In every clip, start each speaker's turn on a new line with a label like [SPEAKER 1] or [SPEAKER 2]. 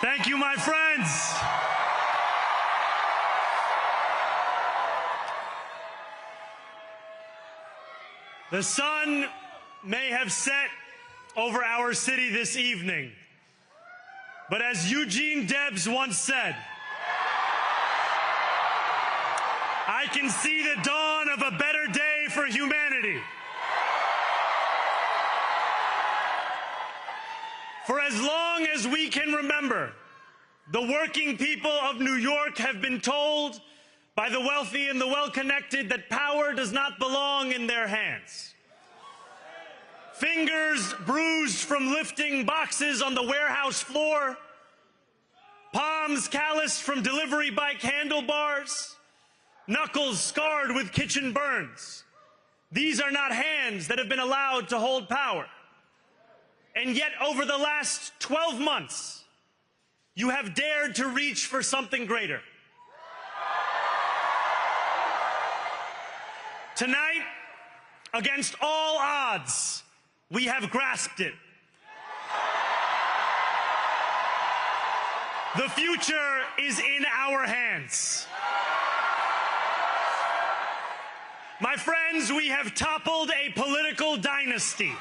[SPEAKER 1] Thank you, my friends. The sun may have set over our city this evening, but as Eugene Debs once said, I can see the dawn of a better day for humanity. For as long as we can remember, the working people of New York have been told by the wealthy and the well-connected that power does not belong in their hands. Fingers bruised from lifting boxes on the warehouse floor, palms calloused from delivery bike handlebars, knuckles scarred with kitchen burns. These are not hands that have been allowed to hold power. And yet, over the last 12 months, you have dared to reach for something greater. Tonight, against all odds, we have grasped it. The future is in our hands. My friends, we have toppled a political dynasty.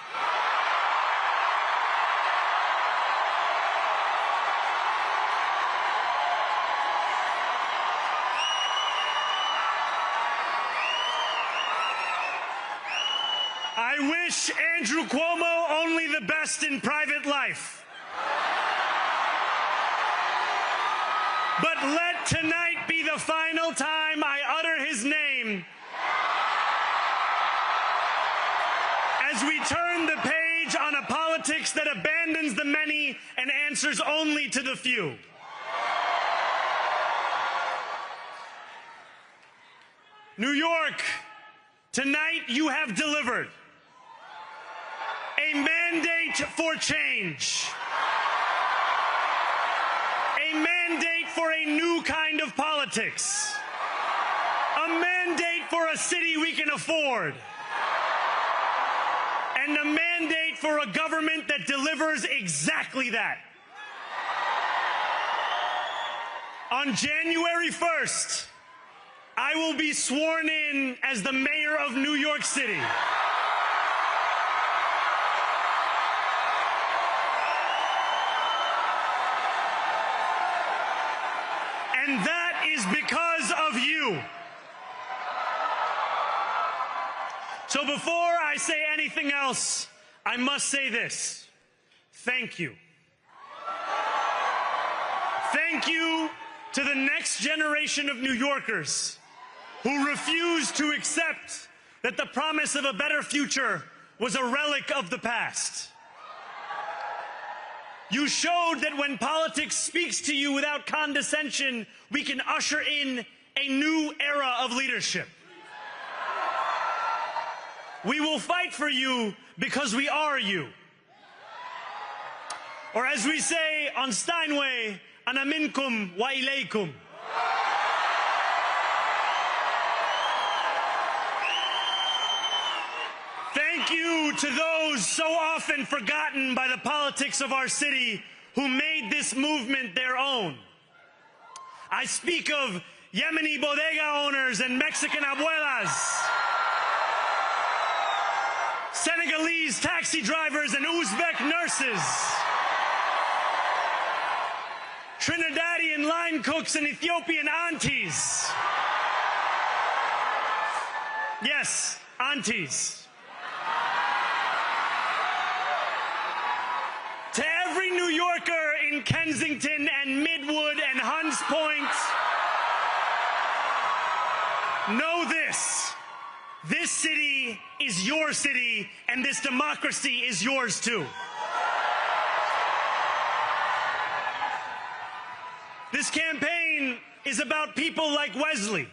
[SPEAKER 1] I wish Andrew Cuomo only the best in private life. But let tonight be the final time I utter his name as we turn the page on a politics that abandons the many and answers only to the few. New York, tonight you have delivered a mandate for change, a mandate for a new kind of politics, a mandate for a city we can afford, and a mandate for a government that delivers exactly that. On January 1st, I will be sworn in as the mayor of New York City. And that is because of you. So before I say anything else, I must say this. Thank you. Thank you to the next generation of New Yorkers who refused to accept that the promise of a better future was a relic of the past. You showed that when politics speaks to you without condescension, we can usher in a new era of leadership. We will fight for you because we are you. Or as we say on Steinway, ana minkum wa ilaykum. Thank you to those so often forgotten by the politics of our city who made this movement their own. I speak of Yemeni bodega owners and Mexican abuelas, Senegalese taxi drivers and Uzbek nurses, Trinidadian line cooks and Ethiopian aunties. Yes, aunties. To every New Yorker in Kensington and Midwood and Hunts Point, know this. This city is your city, and this democracy is yours too. This campaign is about people like Wesley,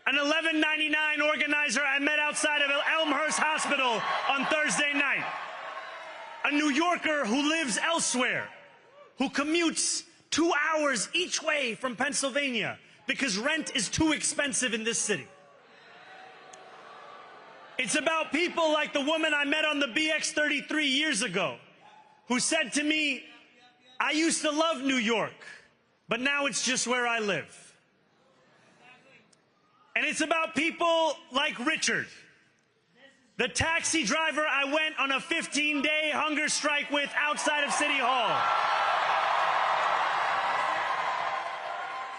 [SPEAKER 1] an $11.99 organizer I met outside of Elmhurst Hospital on Thursday night. A New Yorker who lives elsewhere, who commutes 2 hours each way from Pennsylvania because rent is too expensive in this city. It's about people like the woman I met on the BX-33 years ago, who said to me, I used to love New York, but now it's just where I live. And it's about people like Richard, the taxi driver I went on a 15-day hunger strike with outside of City Hall,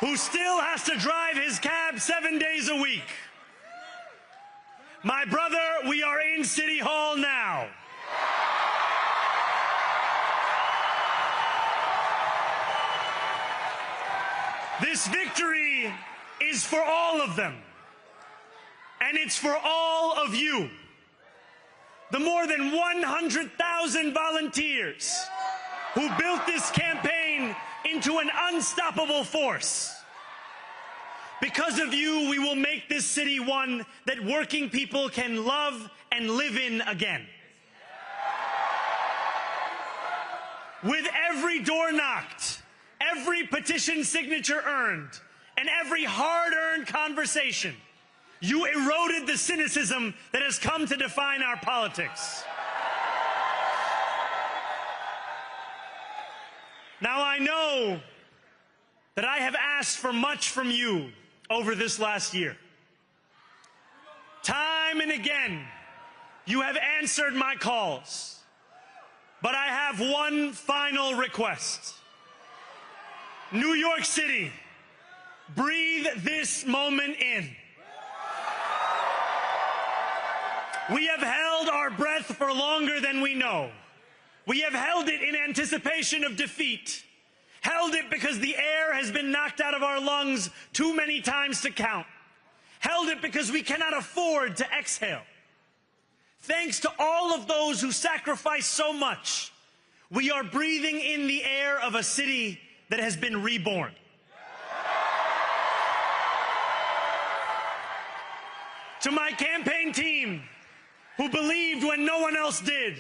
[SPEAKER 1] who still has to drive his cab 7 days a week. My brother, we are in City Hall now. This victory is for all of them. And it's for all of you. The more than 100,000 volunteers who built this campaign into an unstoppable force. Because of you, we will make this city one that working people can love and live in again. With every door knocked, every petition signature earned, and every hard-earned conversation, you eroded the cynicism that has come to define our politics. Now, I know that I have asked for much from you over this last year. Time and again, you have answered my calls. But I have one final request. New York City, breathe this moment in. We have held our breath for longer than we know. We have held it in anticipation of defeat. Held it because the air has been knocked out of our lungs too many times to count. Held it because we cannot afford to exhale. Thanks to all of those who sacrificed so much, we are breathing in the air of a city that has been reborn. To my campaign team, who believed when no one else did,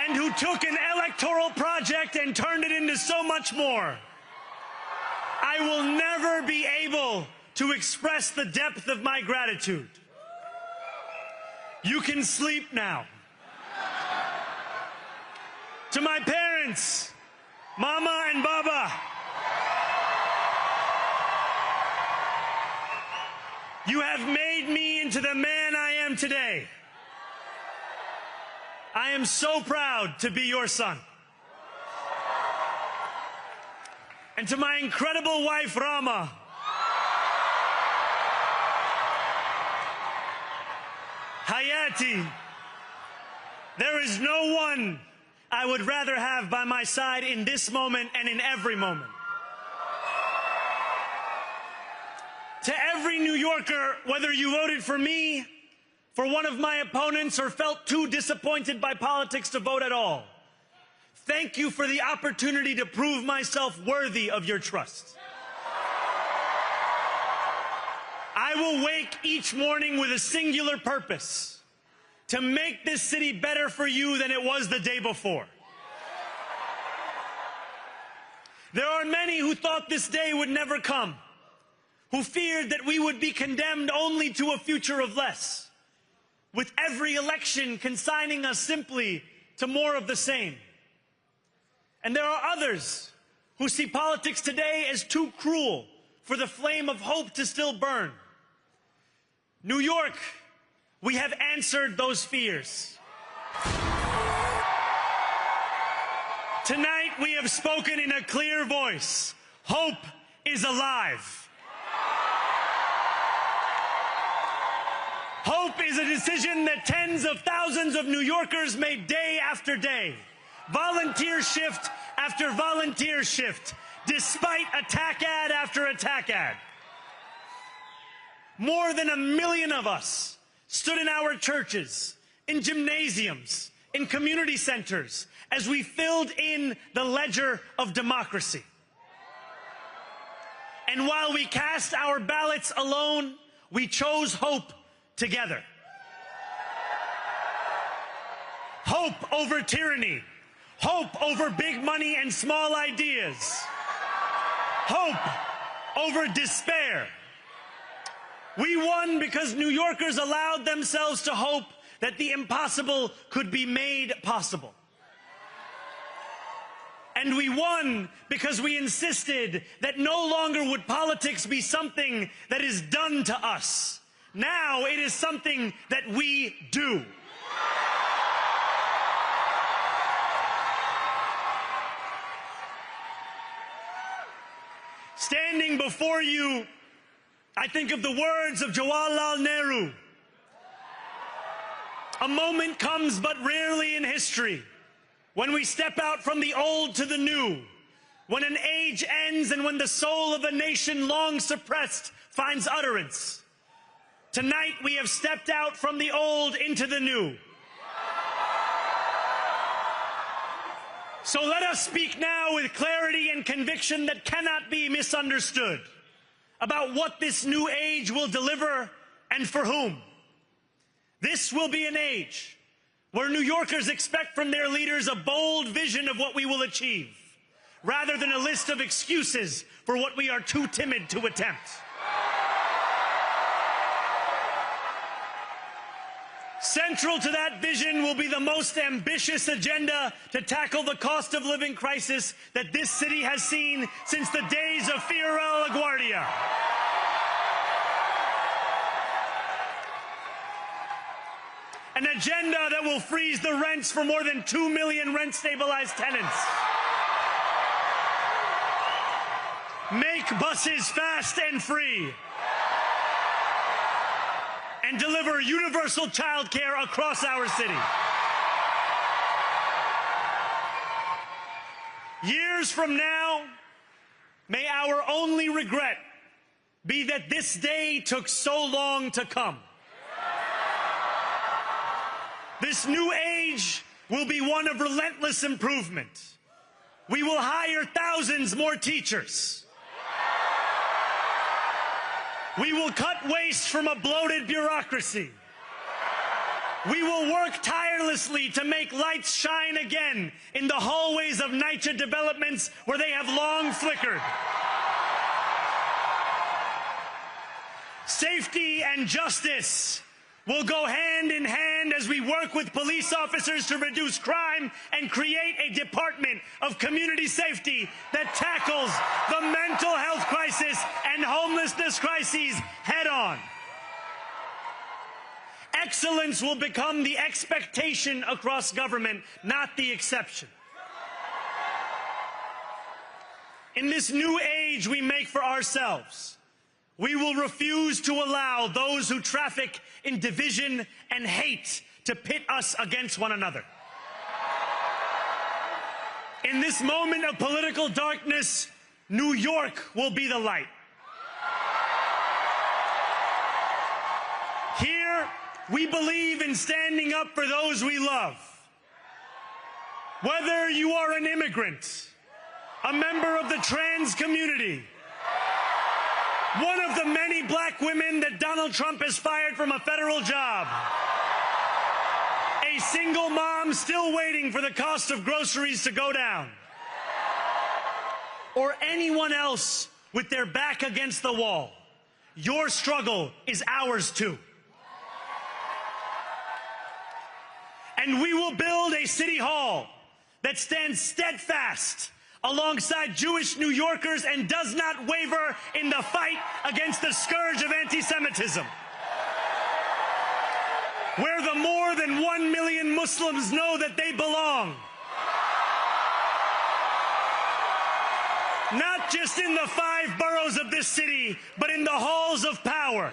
[SPEAKER 1] and who took an electoral project and turned it into so much more, I will never be able to express the depth of my gratitude. You can sleep now. To my parents, Mama and Baba, you have made me into the man I am today. I am so proud to be your son. And to my incredible wife, Rama, Hayati, there is no one I would rather have by my side in this moment and in every moment. To every New Yorker, whether you voted for me, for one of my opponents, or felt too disappointed by politics to vote at all, thank you for the opportunity to prove myself worthy of your trust. I will wake each morning with a singular purpose: to make this city better for you than it was the day before. There are many who thought this day would never come, who feared that we would be condemned only to a future of less, with every election consigning us simply to more of the same. And there are others who see politics today as too cruel for the flame of hope to still burn. New York, we have answered those fears. Tonight we have spoken in a clear voice. Hope is alive. Hope is a decision that tens of thousands of New Yorkers made day after day, volunteer shift after volunteer shift, despite attack ad after attack ad. More than 1 million of us stood in our churches, in gymnasiums, in community centers, as we filled in the ledger of democracy. And while we cast our ballots alone, we chose hope together. Hope over tyranny. Hope over big money and small ideas. Hope over despair. We won because New Yorkers allowed themselves to hope that the impossible could be made possible. And we won because we insisted that no longer would politics be something that is done to us. Now it is something that we do. Standing before you, I think of the words of Jawaharlal Nehru. A moment comes but rarely in history when we step out from the old to the new, when an age ends and when the soul of a nation long suppressed finds utterance. Tonight we have stepped out from the old into the new. So let us speak now with clarity and conviction that cannot be misunderstood about what this new age will deliver and for whom. This will be an age where New Yorkers expect from their leaders a bold vision of what we will achieve, rather than a list of excuses for what we are too timid to attempt. Central to that vision will be the most ambitious agenda to tackle the cost of living crisis that this city has seen since the days of Fiorella LaGuardia. An agenda that will freeze the rents for more than 2 million rent-stabilized tenants. Make buses fast and free. And deliver universal child care across our city. Years from now, may our only regret be that this day took so long to come. This new age will be one of relentless improvement. We will hire thousands more teachers. We will cut waste from a bloated bureaucracy. We will work tirelessly to make lights shine again in the hallways of NYCHA developments where they have long flickered. Safety and justice will go hand in hand as we work with police officers to reduce crime and create a department of community safety that tackles the mental health crisis and homelessness crises head on. Excellence will become the expectation across government, not the exception. In this new age we make for ourselves, we will refuse to allow those who traffic in division and hate to pit us against one another. In this moment of political darkness, New York will be the light. Here, we believe in standing up for those we love. Whether you are an immigrant, a member of the trans community, one of the many black women that Donald Trump has fired from a federal job, a single mom still waiting for the cost of groceries to go down, or anyone else with their back against the wall, your struggle is ours too. And we will build a city hall that stands steadfast alongside Jewish New Yorkers and does not waver in the fight against the scourge of anti-Semitism. Where the more than 1 million Muslims know that they belong. Not just in the 5 boroughs of this city, but in the halls of power.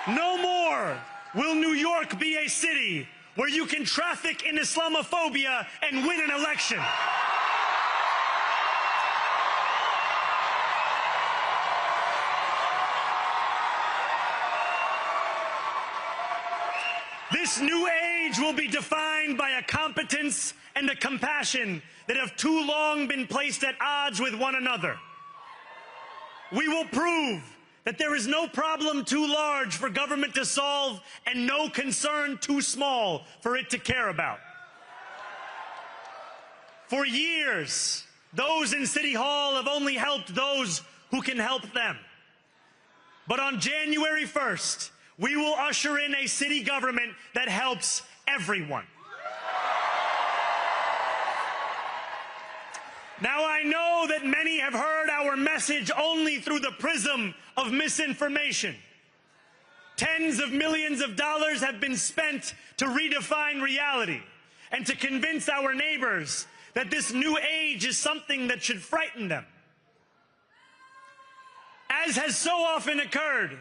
[SPEAKER 1] No more will New York be a city where you can traffic in Islamophobia and win an election. This new age will be defined by a competence and a compassion that have too long been placed at odds with one another. We will prove that there is no problem too large for government to solve and no concern too small for it to care about. For years, those in City Hall have only helped those who can help them. But on January 1st, we will usher in a city government that helps everyone. Now, I know that many have heard our message only through the prism of misinformation. Tens of millions of dollars have been spent to redefine reality and to convince our neighbors that this new age is something that should frighten them. As has so often occurred,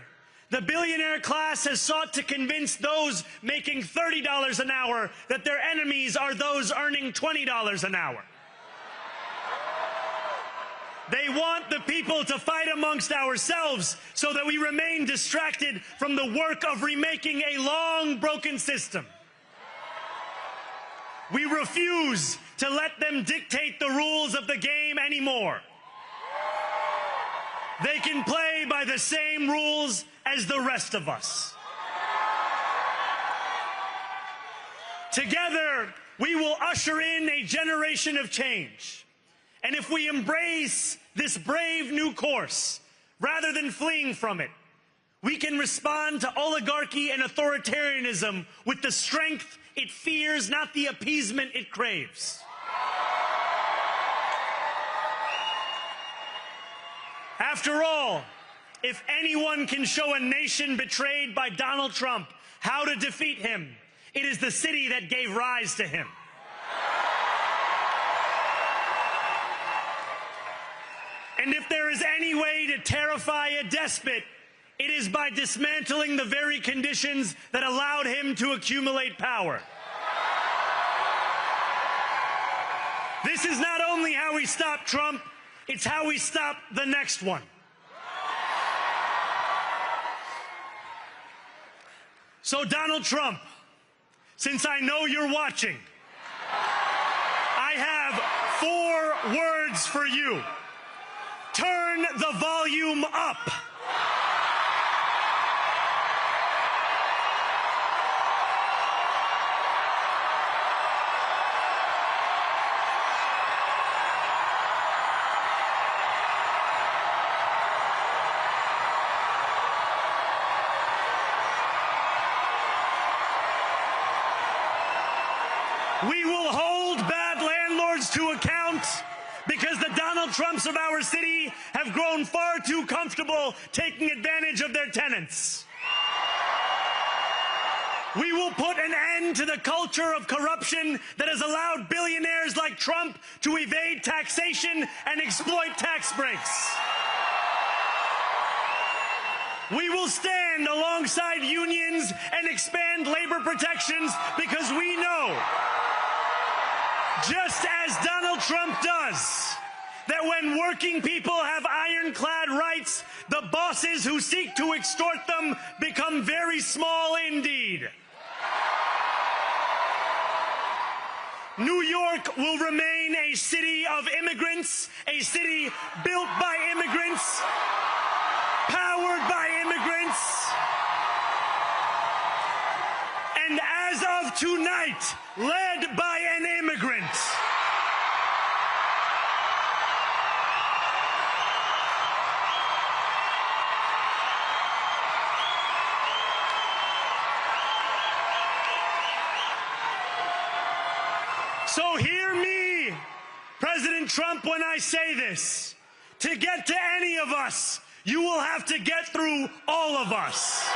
[SPEAKER 1] the billionaire class has sought to convince those making $30 an hour that their enemies are those earning $20 an hour. They want the people to fight amongst ourselves so that we remain distracted from the work of remaking a long broken system. We refuse to let them dictate the rules of the game anymore. They can play by the same rules as the rest of us. Together, we will usher in a generation of change. And if we embrace this brave new course, rather than fleeing from it, we can respond to oligarchy and authoritarianism with the strength it fears, not the appeasement it craves. After all, if anyone can show a nation betrayed by Donald Trump how to defeat him, it is the city that gave rise to him. And if there is any way to terrify a despot, it is by dismantling the very conditions that allowed him to accumulate power. This is not only how we stop Trump, it's how we stop the next one. So, Donald Trump, since I know you're watching, I have 4 words for you. Turn the volume up. We will hold bad landlords to account because the Donald Trumps of our city have grown far too comfortable taking advantage of their tenants. We will put an end to the culture of corruption that has allowed billionaires like Trump to evade taxation and exploit tax breaks. We will stand alongside unions and expand labor protections because we know, just as Donald Trump does, that when working people have ironclad rights, the bosses who seek to extort them become very small indeed. New York will remain a city of immigrants, a city built by immigrants, powered by immigrants, and as of tonight, led by an immigrant. So hear me, President Trump, when I say this. To get to any of us, you will have to get through all of us.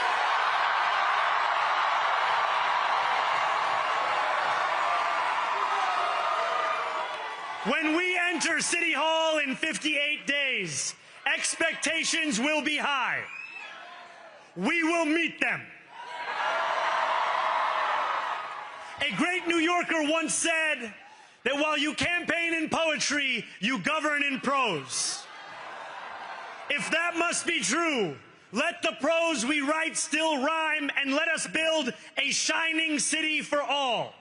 [SPEAKER 1] When we enter City Hall in 58 days, expectations will be high. We will meet them. A great New Yorker once said that while you campaign in poetry, you govern in prose. If that must be true, let the prose we write still rhyme, and let us build a shining city for all.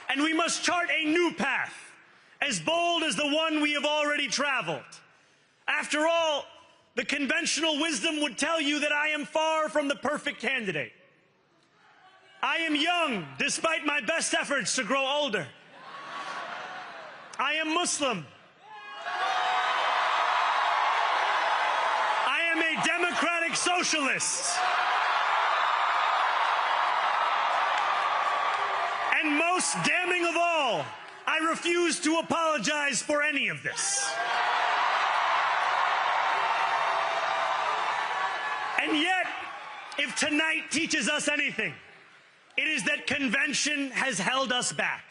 [SPEAKER 1] And we must chart a new path, as bold as the one we have already traveled. After all, the conventional wisdom would tell you that I am far from the perfect candidate. I am young, despite my best efforts to grow older. I am Muslim. I am a democratic socialist. And most damning of all, I refuse to apologize for any of this. And yet, if tonight teaches us anything, it is that convention has held us back.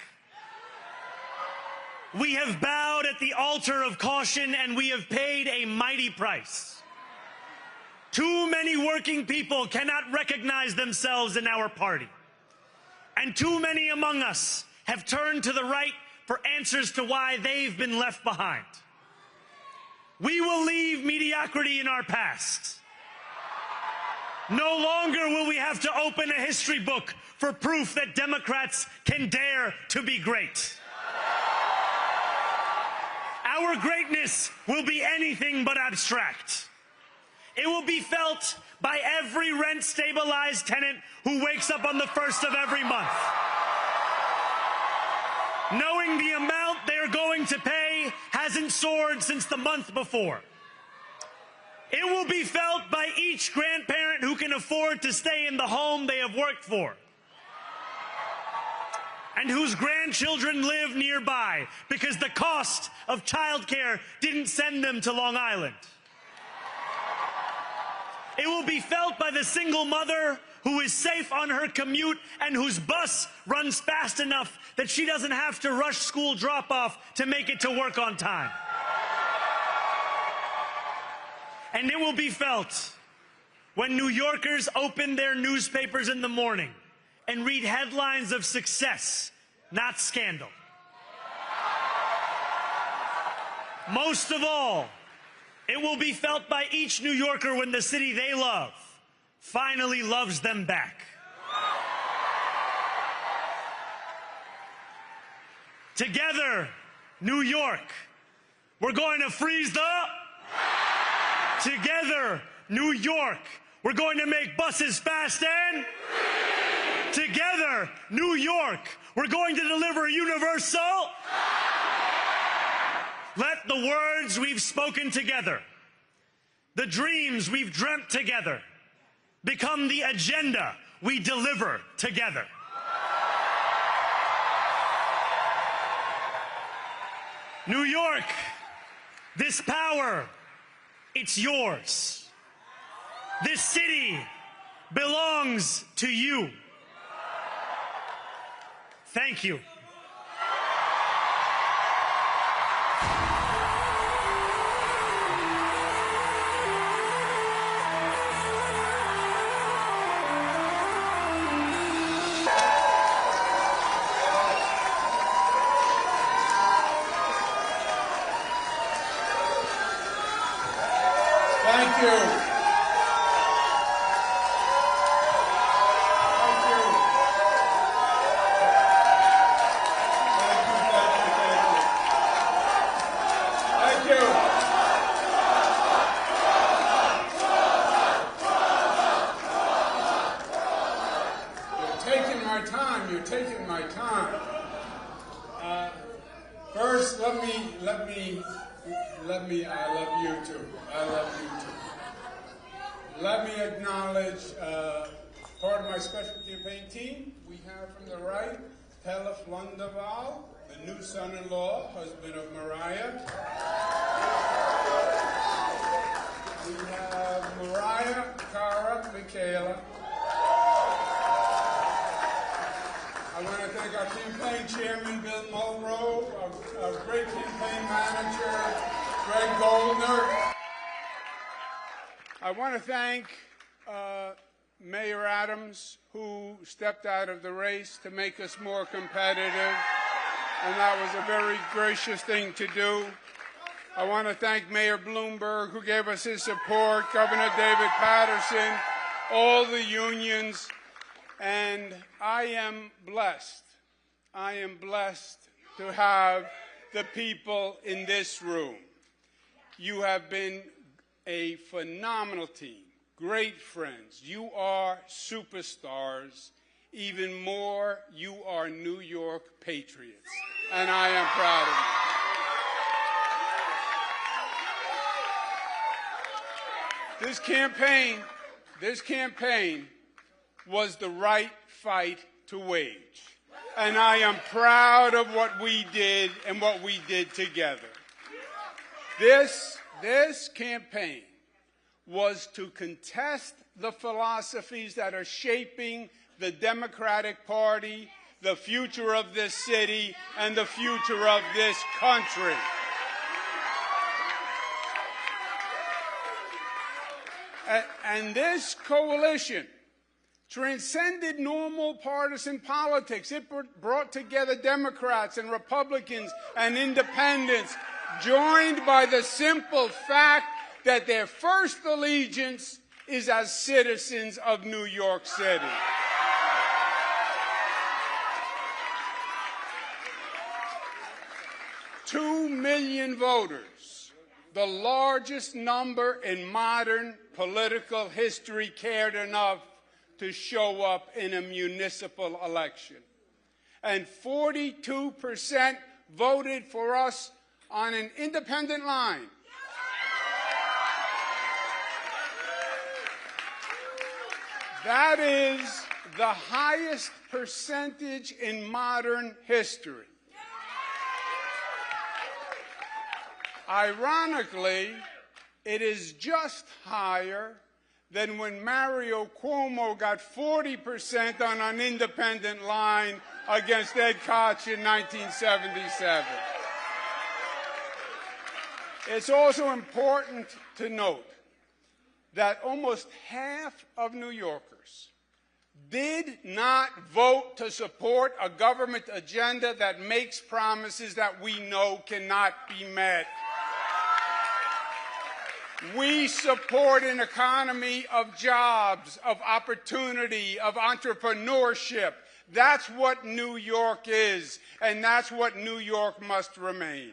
[SPEAKER 1] We have bowed at the altar of caution, and we have paid a mighty price. Too many working people cannot recognize themselves in our party. And too many among us have turned to the right for answers to why they've been left behind. We will leave mediocrity in our past. No longer will we have to open a history book for proof that Democrats can dare to be great. Our greatness will be anything but abstract. It will be felt by every rent-stabilized tenant who wakes up on the first of every month, knowing the amount they're going to pay hasn't soared since the month before. It will be felt by each grandparent who can afford to stay in the home they have worked for, and whose grandchildren live nearby because the cost of childcare didn't send them to Long Island. It will be felt by the single mother who is safe on her commute and whose bus runs fast enough that she doesn't have to rush school drop-off to make it to work on time. And it will be felt when New Yorkers open their newspapers in the morning and read headlines of success, not scandal. Most of all, it will be felt by each New Yorker when the city they love finally loves them back. Together, New York, we're going to freeze the... Together, New York, we're going to make buses fast and... Together, New York, we're going to deliver universal... Let the words we've spoken together, the dreams we've dreamt together, become the agenda we deliver together. New York, this power, it's yours. This city belongs to you. Thank you.
[SPEAKER 2] Thank you. Thank you. Thank you. You're taking my time. You're taking my time. First, let me. I love you too. I love you too. Let me acknowledge part of my special campaign team. We have from the right, Pella Flundaval, the new son-in-law, husband of Mariah. We have Mariah, Cara, Michaela. I want to thank our campaign chairman, Bill Mulrow, our great campaign manager, Greg Goldner. I want to thank Mayor Adams, who stepped out of the race to make us more competitive, and that was a very gracious thing to do. I want to thank Mayor Bloomberg, who gave us his support, Governor David Patterson, all the unions, and I am blessed. I am blessed to have the people in this room. You have been a phenomenal team, great friends. You are superstars. Even more, you are New York patriots, and I am proud of you. This campaign was the right fight to wage. And I am proud of what we did and what we did together. This campaign was to contest the philosophies that are shaping the Democratic Party, the future of this city, and the future of this country. And this coalition transcended normal partisan politics. It brought together Democrats and Republicans and independents, joined by the simple fact that their first allegiance is as citizens of New York City. Two million voters, the largest number in modern political history, cared enough to show up in a municipal election. And 42% voted for us on an independent line. That is the highest percentage in modern history. Ironically, it is just higher than when Mario Cuomo got 40% on an independent line against Ed Koch in 1977. It's also important to note that almost half of New Yorkers did not vote to support a government agenda that makes promises that we know cannot be met. We support an economy of jobs, of opportunity, of entrepreneurship. That's what New York is, and that's what New York must remain.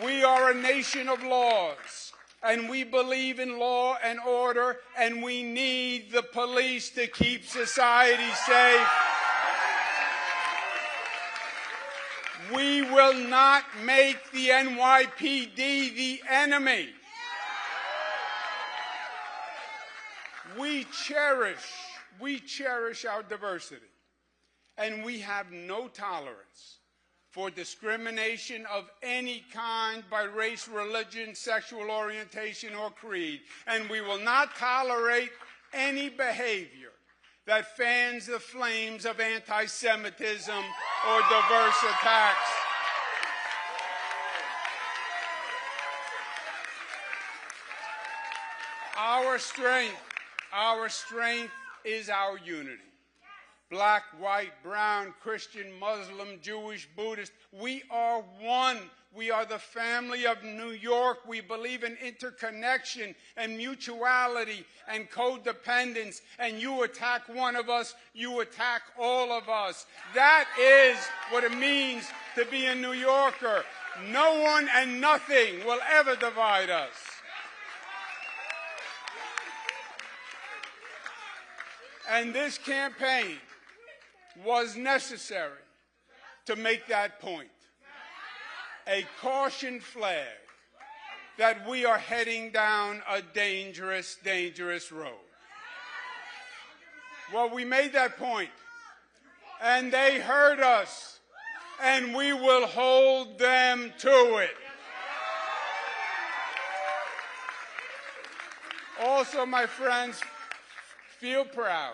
[SPEAKER 2] We are a nation of laws, and we believe in law and order, and we need the police to keep society safe. We will not make the NYPD the enemy. We cherish our diversity, and we have no tolerance for discrimination of any kind by race, religion, sexual orientation, or creed. And we will not tolerate any behavior that fans the flames of anti-Semitism or diverse attacks. Our strength is our unity. Black, white, brown, Christian, Muslim, Jewish, Buddhist, we are one. We are the family of New York. We believe in interconnection and mutuality and codependence. And you attack one of us, you attack all of us. That is what it means to be a New Yorker. No one and nothing will ever divide us. And this campaign was necessary to make that point. A caution flag that we are heading down a dangerous, dangerous road. Well, we made that point, and they heard us, and we will hold them to it. Also, my friends, feel proud,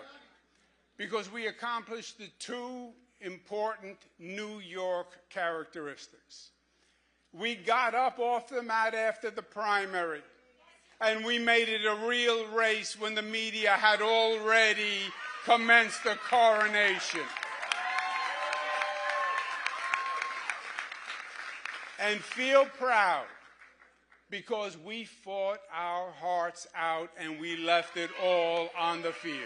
[SPEAKER 2] because we accomplished the two important New York characteristics. We got up off the mat after the primary, and we made it a real race when the media had already commenced the coronation. And feel proud, because we fought our hearts out and we left it all on the field.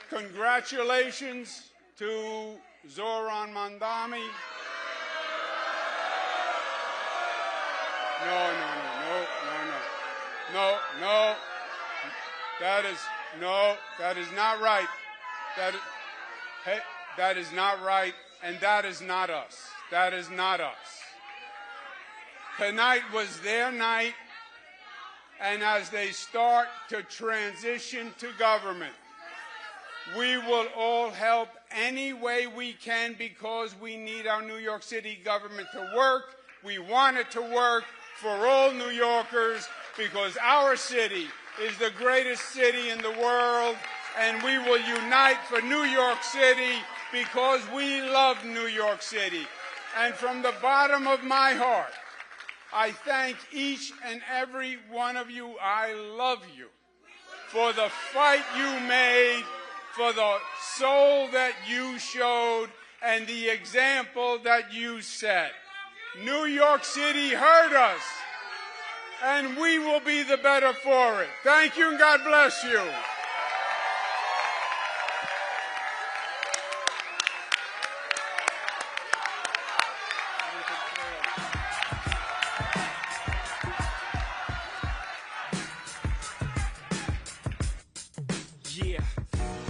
[SPEAKER 2] Congratulations to Zohran Mamdani. No. That is not right. That is not right, and that is not us. That is not us. Tonight was their night, and as they start to transition to government. We will all help any way we can because we need our New York City government to work. We want it to work for all New Yorkers because our city is the greatest city in the world, and we will unite for New York City because we love New York City. And from the bottom of my heart, I thank each and every one of you. I love you for the fight you made, for the soul that you showed, and the example that you set. New York City heard us, and we will be the better for it. Thank you, and God bless you.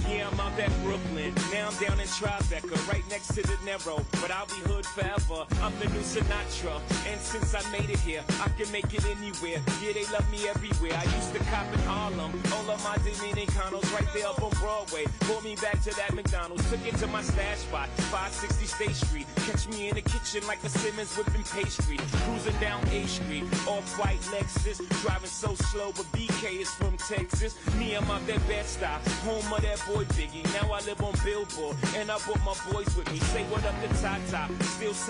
[SPEAKER 3] Yeah, I'm out at Brooklyn. Now I'm down in Tribeca, right next to the Narrow. But I'll be hood forever. I'm the new Sinatra. And since I made it here, I can make it anywhere. Yeah, they love me everywhere. I used to cop in Harlem. All of my Dominicanos right there up on Broadway. Brought me back to that McDonald's. Took it to my stash spot, 560 State Street. Catch me in the kitchen like a Simmons whipping pastry. Cruising down A Street, off-white Lexus. Driving so slow, but BK is from Texas. Me, I'm out that Bed-Stuy, home of that boy Biggie. Now I live on Billboard, and I brought my boys with me. Say what up to Tata. Still